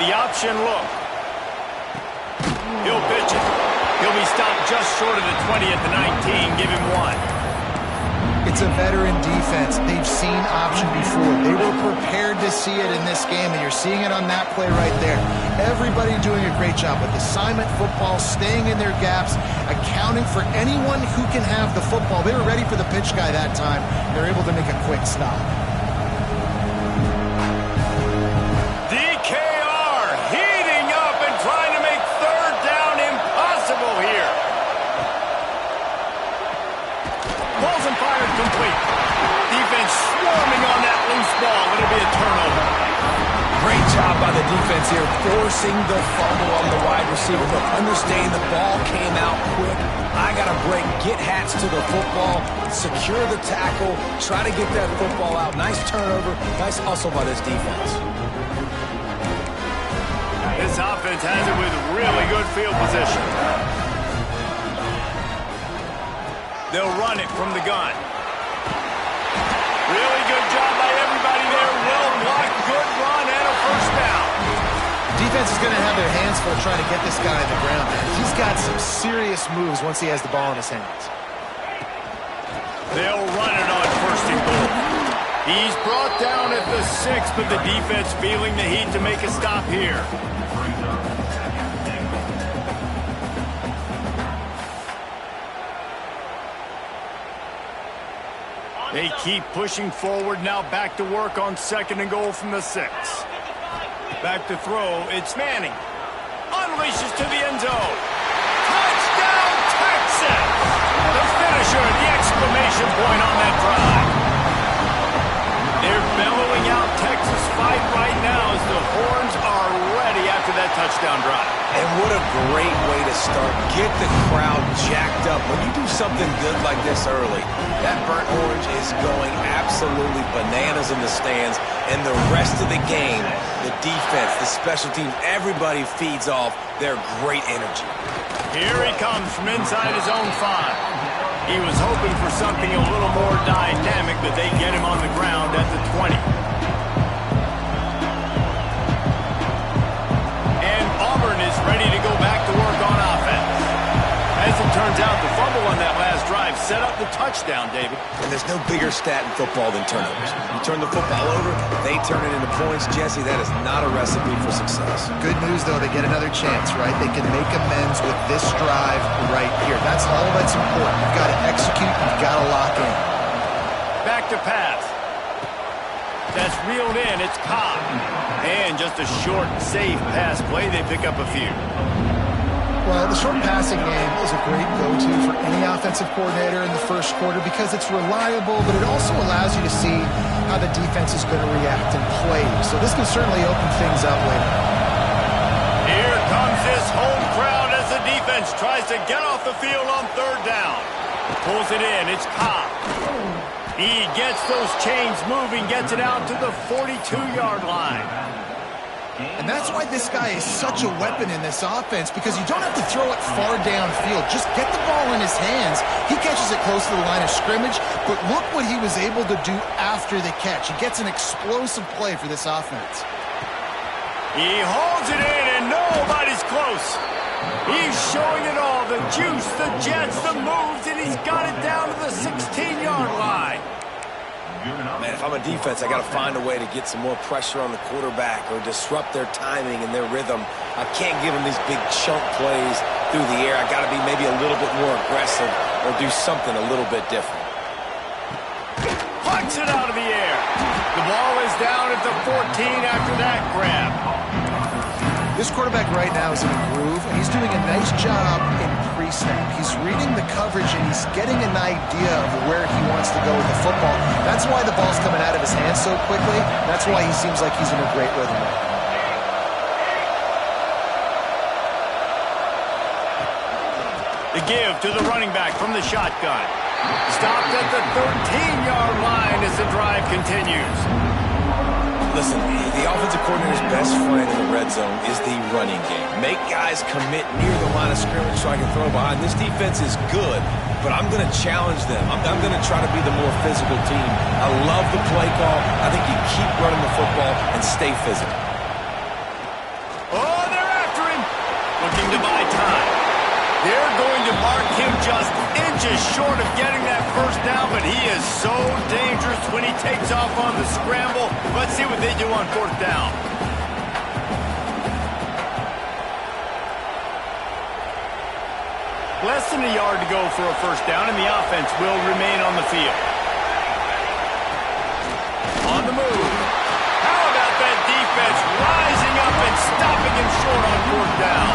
The option look. He'll pitch it. He'll be stopped just short of the 20 at the 19. Give him 1. It's a veteran defense. They've seen option before. They were prepared to see it in this game, and you're seeing it on that play right there. Everybody doing a great job with assignment football, staying in their gaps, accounting for anyone who can have the football. They were ready for the pitch guy that time. They're able to make a quick stop. DKR heating up and trying to make third down impossible here. Balls and fired complete. Defense swarming on that loose ball. It'll be a turnover. Great job by the defense here, forcing the fumble on the wide receiver. Look, understand the ball came out quick. I got to break, get hats to the football, secure the tackle, try to get that football out. Nice turnover, nice hustle by this defense. This offense has it with really good field position. They'll run it from the gun. Really good job by everybody there. Well blocked, good run, and a first down. Defense is going to have their hands full trying to get this guy on the ground, man. He's got some serious moves once he has the ball in his hands. They'll run it on first and goal. He's brought down at the 6, but the defense feeling the heat to make a stop here. They keep pushing forward, now back to work on second and goal from the 6. Back to throw, it's Manning. Unleashes to the end zone. Touchdown, Texas! The finisher, the exclamation point on that drive. They're bellowing out Texas fight right now as the horns are ready after that touchdown drive. And what a great way to start. Get the crowd jacked up. When you do something good like this early, that burnt orange is going absolutely bananas in the stands. And the rest of the game, the defense, the special teams, everybody feeds off their great energy. Here he comes from inside his own 5. He was hoping for something a little more dynamic, but they get him on the ground at the 20. And Auburn is ready to go back to work on offense. As it turns out, the fumble on that last drive set up the touchdown, David. And there's no bigger stat in football than turnovers. You turn the football over, they turn it into points. Jesse, that is not a recipe for success. Good news, though, they get another chance, right? They can make amends with this drive right here. That's all that's important. You've got to execute, you've got to lock in. Back to pass. That's reeled in, it's Ncaa. And just a short, safe pass play, they pick up a few. Well, the short passing game is a great go-to for any offensive coordinator in the first quarter because it's reliable, but it also allows you to see how the defense is going to react and play. So this can certainly open things up later. Here comes this home crowd as the defense tries to get off the field on third down. Pulls it in, it's Ncaa. He gets those chains moving, gets it out to the 42-yard line. And that's why this guy is such a weapon in this offense, because you don't have to throw it far downfield. Just get the ball in his hands. He catches it close to the line of scrimmage, but look what he was able to do after the catch. He gets an explosive play for this offense. He holds it in, and nobody's close. He's showing it all, the juice, the jets, the moves, and he's got it down to the 16-yard line. Man, if I'm a defense, I got to find a way to get some more pressure on the quarterback or disrupt their timing and their rhythm. I can't give them these big chunk plays through the air. I got to be maybe a little bit more aggressive or do something a little bit different. Punts it out of the air. The ball is down at the 14 after that grab. This quarterback right now is in a groove, and he's doing a nice job in pre-snap. He's reading the coverage, and he's getting an idea of where he wants to go with the football. That's why the ball's coming out of his hands so quickly. That's why he seems like he's in a great rhythm right now. The give to the running back from the shotgun. Stopped at the 13-yard line as the drive continues. Listen, the offensive coordinator's best friend in the red zone is the running game. Make guys commit near the line of scrimmage so I can throw behind. This defense is good, but I'm going to challenge them. I'm going to try to be the more physical team. I love the play call. I think you keep running the football and stay physical. just inches short of getting that first down, but he is so dangerous when he takes off on the scramble. Let's see what they do on fourth down. Less than a yard to go for a first down, and the offense will remain on the field. On the move. How about that defense rising up and stopping him short on fourth down?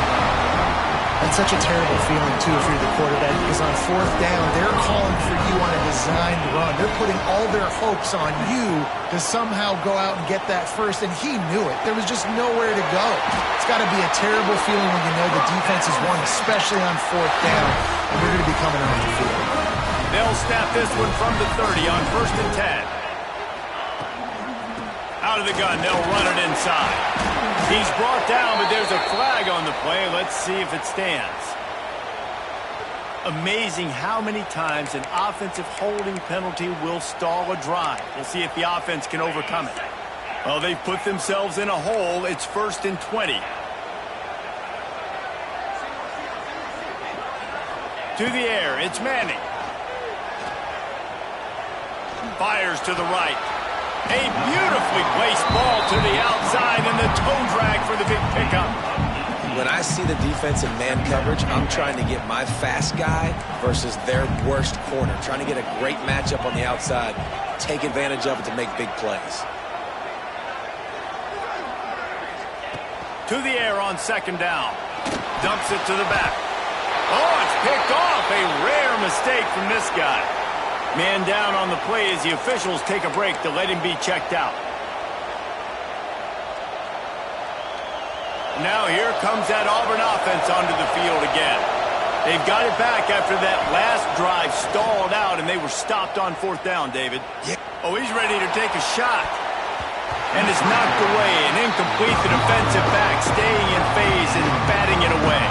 That's such a terrible feeling, too, if you're the quarterback, because on fourth down, they're calling for you on a designed run. They're putting all their hopes on you to somehow go out and get that first, and he knew it. There was just nowhere to go. It's got to be a terrible feeling when you know the defense has won, especially on fourth down, and you're going to be coming off the field. They'll snap this one from the 30 on 1st and 10. Out of the gun, they'll run it inside. He's brought down, but there's a flag on the play. Let's see if it stands. Amazing how many times an offensive holding penalty will stall a drive. We'll see if the offense can overcome it. Well, they've put themselves in a hole. It's 1st and 20. To the air, it's Manning. Fires to the right. A beautifully placed ball to the outside and the toe drag for the big pickup. When I see the defense in man coverage, I'm trying to get my fast guy versus their worst corner. Trying to get a great matchup on the outside, take advantage of it to make big plays. To the air on 2nd down. Dumps it to the back. Oh, it's picked off. A rare mistake from this guy. Man down on the play as the officials take a break to let him be checked out. Now here comes that Auburn offense onto the field again. They've got it back after that last drive stalled out, and they were stopped on 4th down, David. Yeah. Oh, he's ready to take a shot. And it's knocked away and incomplete. The defensive back staying in phase and batting it away.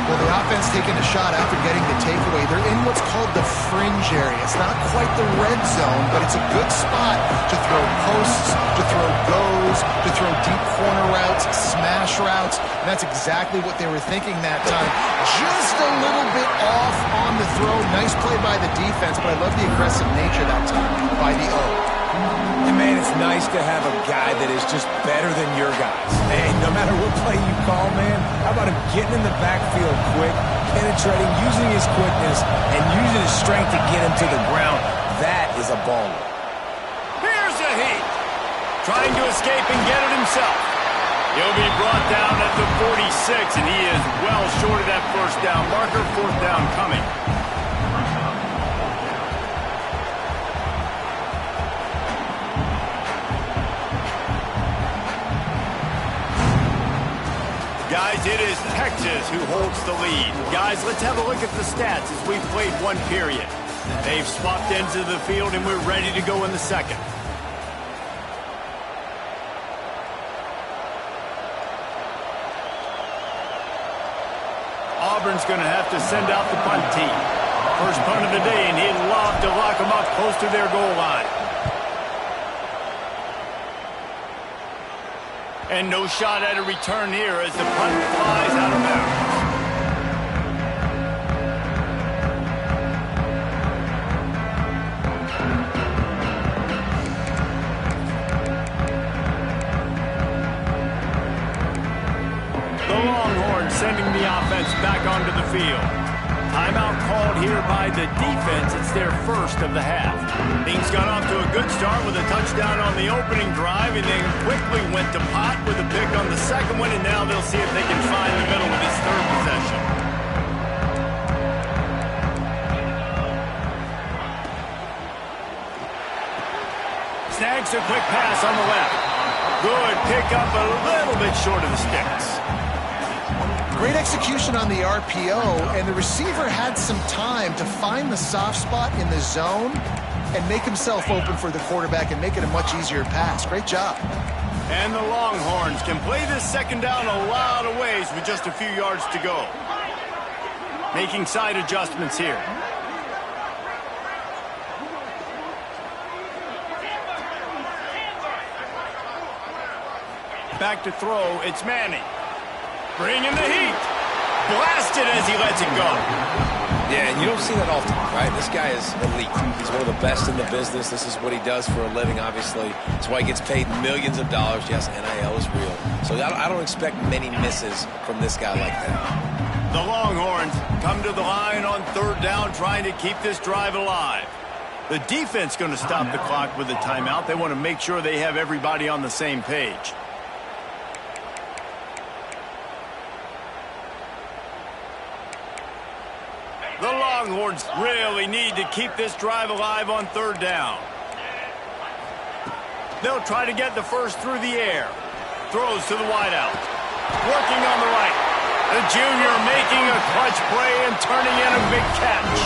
Well, the offense taking a shot after getting the takeaway. They're in what's called the fringe area. It's not quite the red zone, but it's a good spot to throw posts, to throw goes, to throw deep corner routes, smash routes. And that's exactly what they were thinking that time. Just a little bit off on the throw. Nice play by the defense, but I love the aggressive nature that time by the O. And man, it's nice to have a guy that is just better than your guys. And no matter what play you call, man, how about him getting in the backfield quick, penetrating, using his quickness, and using his strength to get him to the ground. That is a baller. Here's a heat. Trying to escape and get it himself. He'll be brought down at the 46, and he is well short of that first down marker. 4th down coming. Guys, it is Texas who holds the lead. Guys, let's have a look at the stats as we've played one period. They've swapped ends of the field, and we're ready to go in the second. Auburn's going to have to send out the punt team. First punt of the day, and he'd love to lock them up close to their goal line. And no shot at a return here as the punt flies out of bounds. The Longhorns sending the offense back onto the field. Timeout called here by the defense. It's their first of the half. Things got off to a good start with a touchdown on the opening drive, and then quickly went to pot with a pick on the second one, and now they'll see if they can find the middle with this third possession. Snags a quick pass on the left. Good pick up a little bit short of the sticks. Great execution on the RPO, and the receiver had some time to find the soft spot in the zone and make himself open for the quarterback and make it a much easier pass. Great job. And the Longhorns can play this second down a lot of ways with just a few yards to go. Making side adjustments here. Back to throw, it's Manning. Bringing the heat. Blasted as he lets it go. Yeah, and you don't see that often, right? This guy is elite. He's one of the best in the business. This is what he does for a living, obviously. That's why he gets paid millions of dollars. Yes, NIL is real. So I don't expect many misses from this guy like that. The Longhorns come to the line on third down, trying to keep this drive alive. The defense going to stop the clock with a timeout. They want to make sure they have everybody on the same page. The Longhorns really need to keep this drive alive on third down. They'll try to get the first through the air. Throws to the wideout. Working on the right. The junior making a clutch play and turning in a big catch.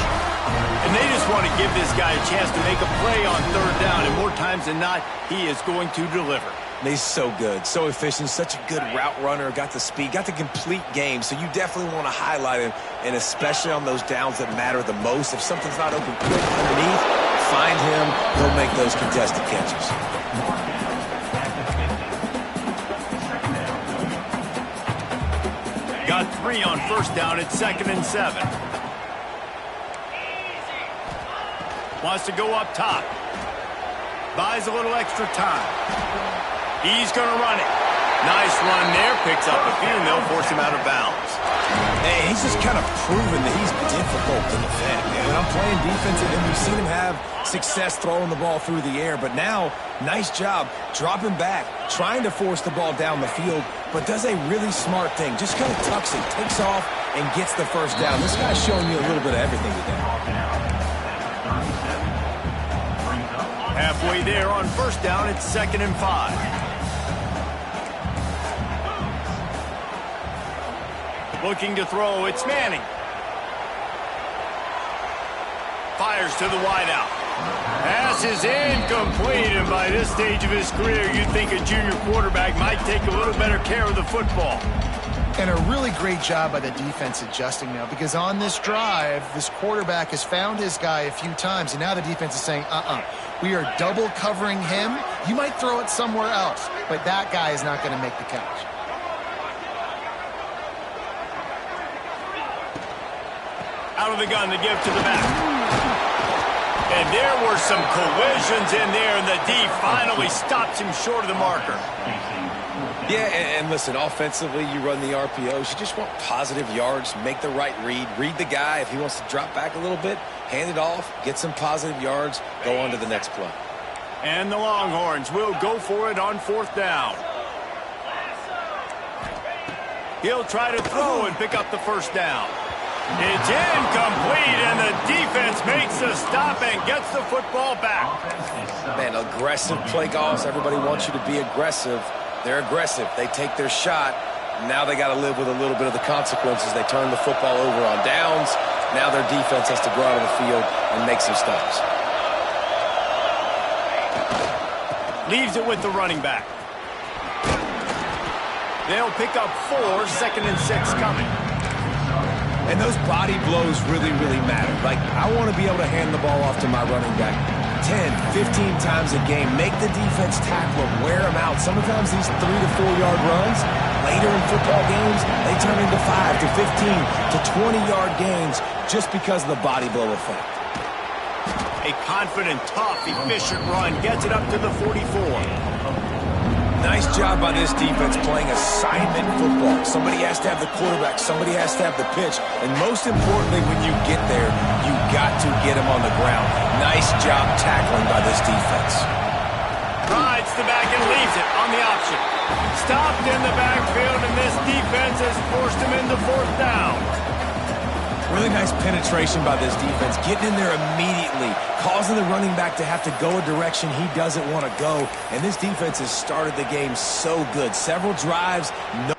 And they just want to give this guy a chance to make a play on third down. And more times than not, he is going to deliver. He's so good, so efficient, such a good route runner, got the speed, got the complete game. So you definitely want to highlight him, and especially on those downs that matter the most. If something's not open quick underneath, find him. He'll make those contested catches. Got 3 on first down. It's 2nd and 7. Wants to go up top. Buys a little extra time. He's going to run it. Nice run there. Picks up a few, and they'll force him out of bounds. Hey, he's just kind of proven that he's difficult to defend. And I'm playing defensive, and we've seen him have success throwing the ball through the air. But now, nice job dropping back, trying to force the ball down the field, but does a really smart thing. Just kind of tucks it, takes off, and gets the first down. This guy's showing you a little bit of everything today. Halfway there on first down, it's 2nd and 5. Looking to throw, it's Manning. Fires to the wideout. Pass is incomplete, and by this stage of his career, you'd think a junior quarterback might take a little better care of the football. And a really great job by the defense adjusting now, because on this drive, this quarterback has found his guy a few times, and now the defense is saying, we are double covering him. You might throw it somewhere else, but that guy is not going to make the catch. Out of the gun to give to the back. And there were some collisions in there, and the D finally stops him short of the marker. Yeah, and listen, offensively, you run the RPOs. You just want positive yards, make the right read the guy. If he wants to drop back a little bit, hand it off, get some positive yards, go on to the next play. And the Longhorns will go for it on 4th down. He'll try to throw and pick up the first down. It's incomplete, and the defense makes the stop and gets the football back. Man, aggressive play calls. Everybody wants you to be aggressive. They're aggressive. They take their shot. Now they got to live with a little bit of the consequences. They turn the football over on downs. Now their defense has to go out on the field and make some stops. Leaves it with the running back. They'll pick up 4, 2nd and 6 coming. And those body blows really, really matter. Like, I want to be able to hand the ball off to my running back 10, 15 times a game. Make the defense tackle him, wear him out. Sometimes these 3 to 4 yard runs, later in football games, they turn into 5 to 15 to 20-yard gains just because of the body blow effect. A confident, tough, efficient run gets it up to the 44. Nice job by this defense playing assignment football. Somebody has to have the quarterback. Somebody has to have the pitch. And most importantly, when you get there, you got to get him on the ground. Nice job tackling by this defense. Rides the back and leaves it on the option. Stopped in the backfield, and this defense has forced him into 4th down. Really nice penetration by this defense, getting in there immediately, causing the running back to have to go a direction he doesn't want to go. And this defense has started the game so good. Several drives, no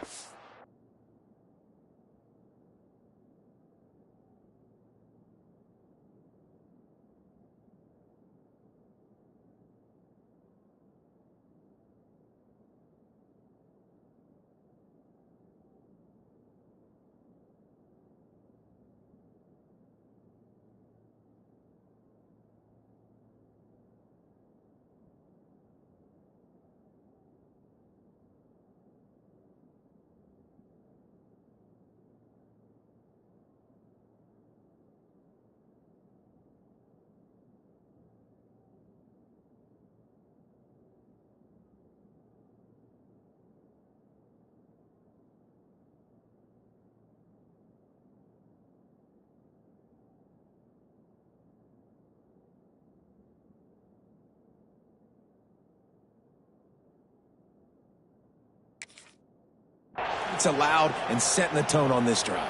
points allowed and setting the tone on this drive.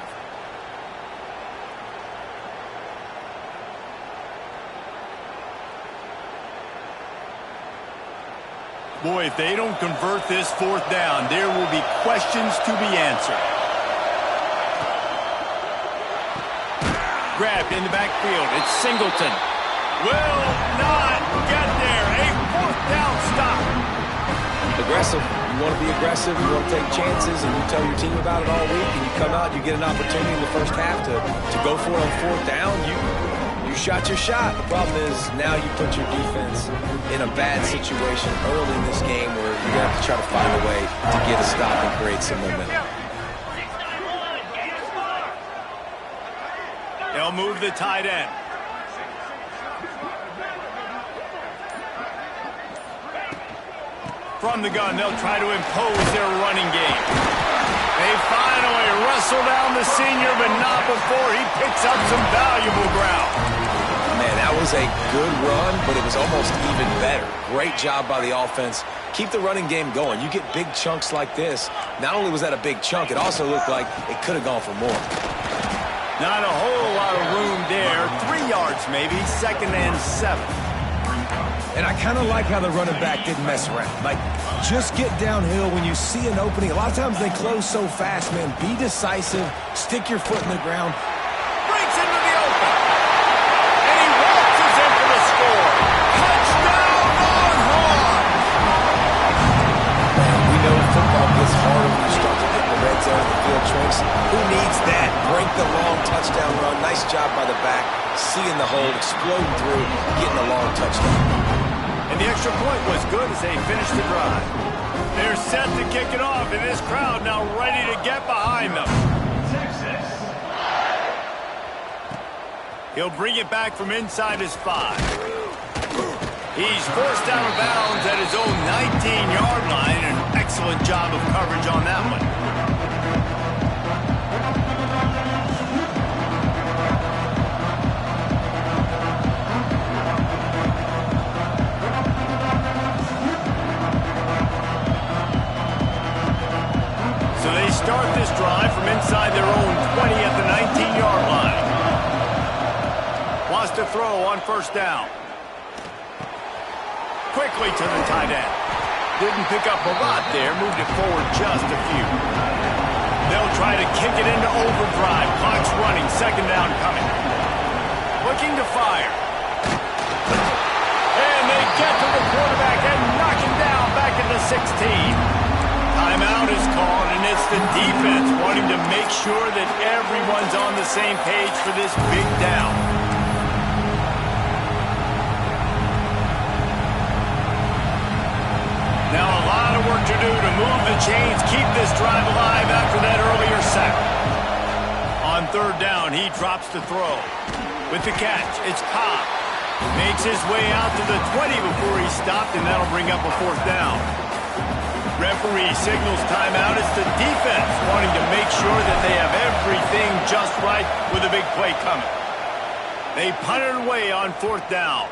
Boy, if they don't convert this fourth down, there will be questions to be answered. Grabbed in the backfield. It's Singleton. Will not get there. A fourth down stop. Aggressive. You want to be aggressive. You want to take chances, and you tell your team about it all week, and you come out, you get an opportunity in the first half to go for it on fourth down. You shot your shot. The problem is now you put your defense in a bad situation early in this game where you're going to have to try to find a way to get a stop and create some momentum. They'll move the tight end. From the gun, they'll try to impose their running game. They finally wrestle down the senior, but not before he picks up some valuable ground. Man, that was a good run, but it was almost even better. Great job by the offense. Keep the running game going. You get big chunks like this. Not only was that a big chunk, it also looked like it could have gone for more. Not a whole lot of room there. 3 yards maybe, 2nd and 7. And I kind of like how the running back didn't mess around. Like, just get downhill when you see an opening. A lot of times they close so fast, man. Be decisive. Stick your foot in the ground. Breaks into the open. And he waltzes in for the score. Touchdown, Longhorns! Man, we know football gets harder when you start to get in the red zone of the field tricks. Who needs that? Break the long touchdown run. Nice job by the back. Seeing the hold, exploding through, getting a long touchdown. And the extra point was good as they finished the drive. They're set to kick it off, and this crowd now ready to get behind them. He'll bring it back from inside his 5. He's forced out of bounds at his own 19-yard line. An excellent job of coverage on that one. Start this drive from inside their own 20 at the 19-yard line. Wants to throw on first down. Quickly to the tight end. Didn't pick up a lot there. Moved it forward just a few. They'll try to kick it into overdrive. Clock's running. 2nd down coming. Looking to fire. And they get to the quarterback and knock him down back at the 16. Timeout is called, and it's the defense wanting to make sure that everyone's on the same page for this big down. Now a lot of work to do to move the chains, keep this drive alive after that earlier sack. On 3rd down, he drops to throw. With the catch, it's Ncaa. Makes his way out to the 20 before he stopped, and that'll bring up a 4th down. Referee signals timeout. It's the defense wanting to make sure that they have everything just right with a big play coming. They punt it away on 4th down.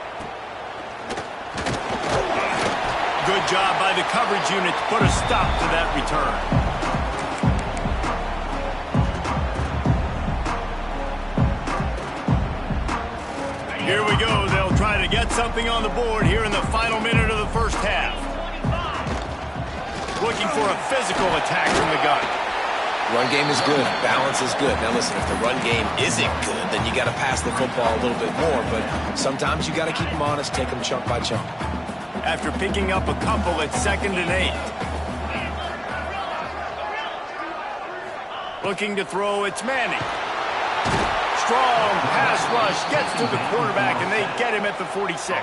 Good job by the coverage unit to put a stop to that return. Here we go. They'll try to get something on the board here in the final minute of the first half. Looking for a physical attack from the gun. Run game is good. Balance is good. Now listen, if the run game isn't good, then you got to pass the football a little bit more. But sometimes you got to keep them honest, take them chunk by chunk. After picking up a couple at 2nd and 8. Looking to throw, it's Manning. Strong pass rush, gets to the quarterback, and they get him at the 46.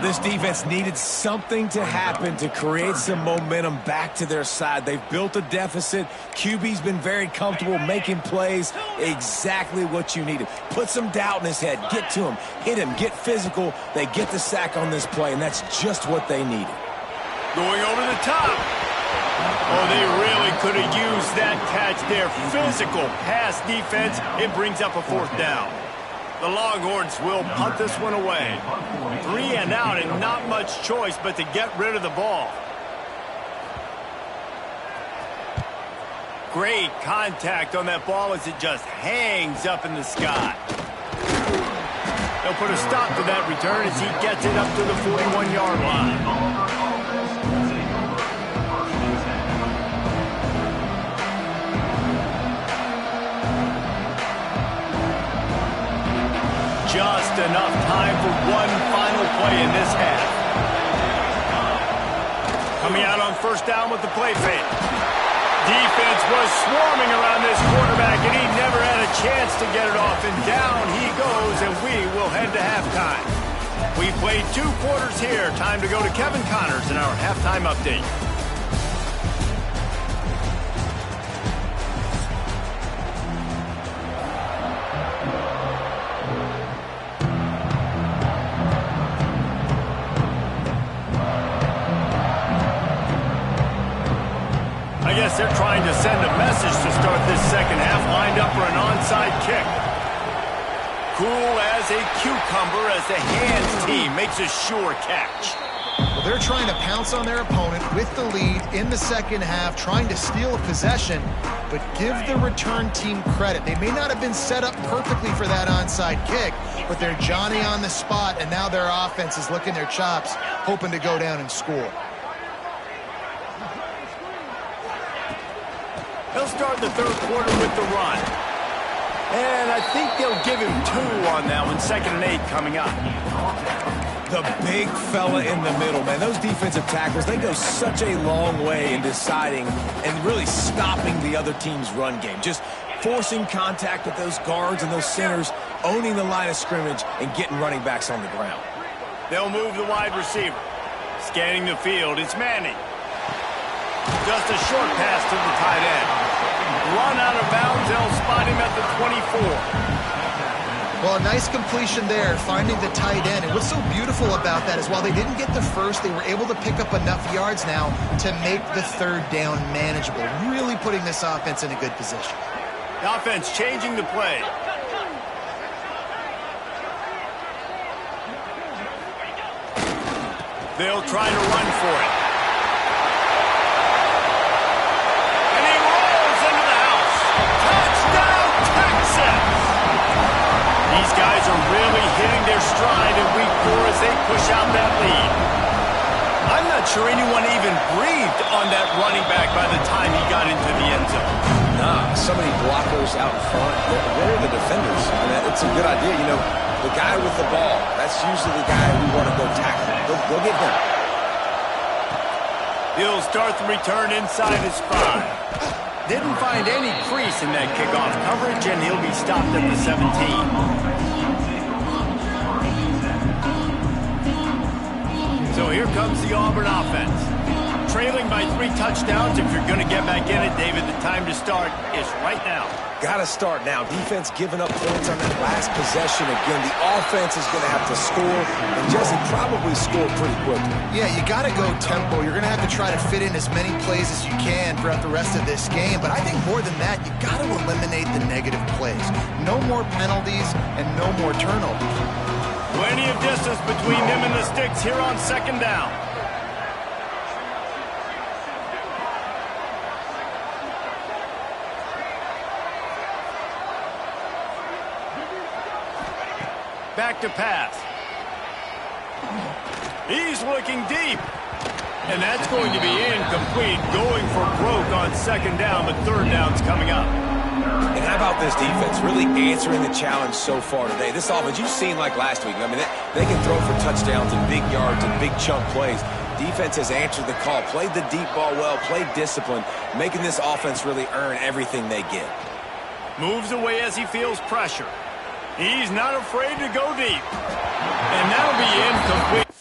This defense needed something to happen to create some momentum back to their side. They've built a deficit. QB's been very comfortable making plays. Exactly what you needed. Put some doubt in his head. Get to him. Hit him. Get physical. They get the sack on this play, and that's just what they needed. Going over the top. Oh, they really could have used that catch there. Physical pass defense. It brings up a 4th down. The Longhorns will punt this one away. 3 and out and not much choice but to get rid of the ball. Great contact on that ball as it just hangs up in the sky. They'll put a stop to that return as he gets it up to the 41-yard line. Just enough time for one final play in this half. Coming out on first down with the play fake. Defense was swarming around this quarterback, and he never had a chance to get it off. And down he goes, and we will head to halftime. We played 2 quarters here. Time to go to Kevin Connors in our halftime update. I guess they're trying to send a message to start this second half, lined up for an onside kick. Cool as a cucumber as the hands team makes a sure catch. Well, they're trying to pounce on their opponent with the lead in the second half, trying to steal a possession, but give the return team credit. They may not have been set up perfectly for that onside kick, but they're Johnny on the spot, and now their offense is licking their chops, hoping to go down and score. They'll start the third quarter with the run. And I think they'll give him 2 on that one. 2nd and 8 coming up. The big fella in the middle, man. Those defensive tackles, they go such a long way in deciding and really stopping the other team's run game. Just forcing contact with those guards and those centers, owning the line of scrimmage, and getting running backs on the ground. They'll move the wide receiver. Scanning the field, it's Manning. Just a short pass to the tight end. Run out of bounds, they'll spot him at the 24. Well, a nice completion there, finding the tight end. And what's so beautiful about that is while they didn't get the first, they were able to pick up enough yards now to make the third down manageable, really putting this offense in a good position. The offense changing the play. They'll try to run for it. These guys are really hitting their stride in week 4 as they push out that lead. I'm not sure anyone even breathed on that running back by the time he got into the end zone. Nah, so many blockers out in front. Where are the defenders? I mean, it's a good idea. You know, the guy with the ball, that's usually the guy we want to go tackle. Go get him. He'll start the return inside his 5. Didn't find any crease in that kickoff coverage, and he'll be stopped at the 17. So here comes the Auburn offense. Trailing by 3 touchdowns. If you're going to get back in it, David, the time to start is right now. Got to start now. Defense giving up points on that last possession. Again, the offense is going to have to score, and Jesse probably score pretty quickly. Yeah, you got to go tempo. You're going to have to try to fit in as many plays as you can throughout the rest of this game. But I think more than that, you got to eliminate the negative plays. No more penalties and no more turnovers. Plenty of distance between them and the sticks here on 2nd down. Back to pass. He's looking deep. And that's going to be incomplete. Going for broke on 2nd down, but 3rd down's coming up. And how about this defense really answering the challenge so far today? This offense, you've seen like last week. I mean, they can throw for touchdowns and big yards and big chunk plays. Defense has answered the call, played the deep ball well, played discipline, making this offense really earn everything they get. Moves away as he feels pressure. He's not afraid to go deep. And that'll be incomplete.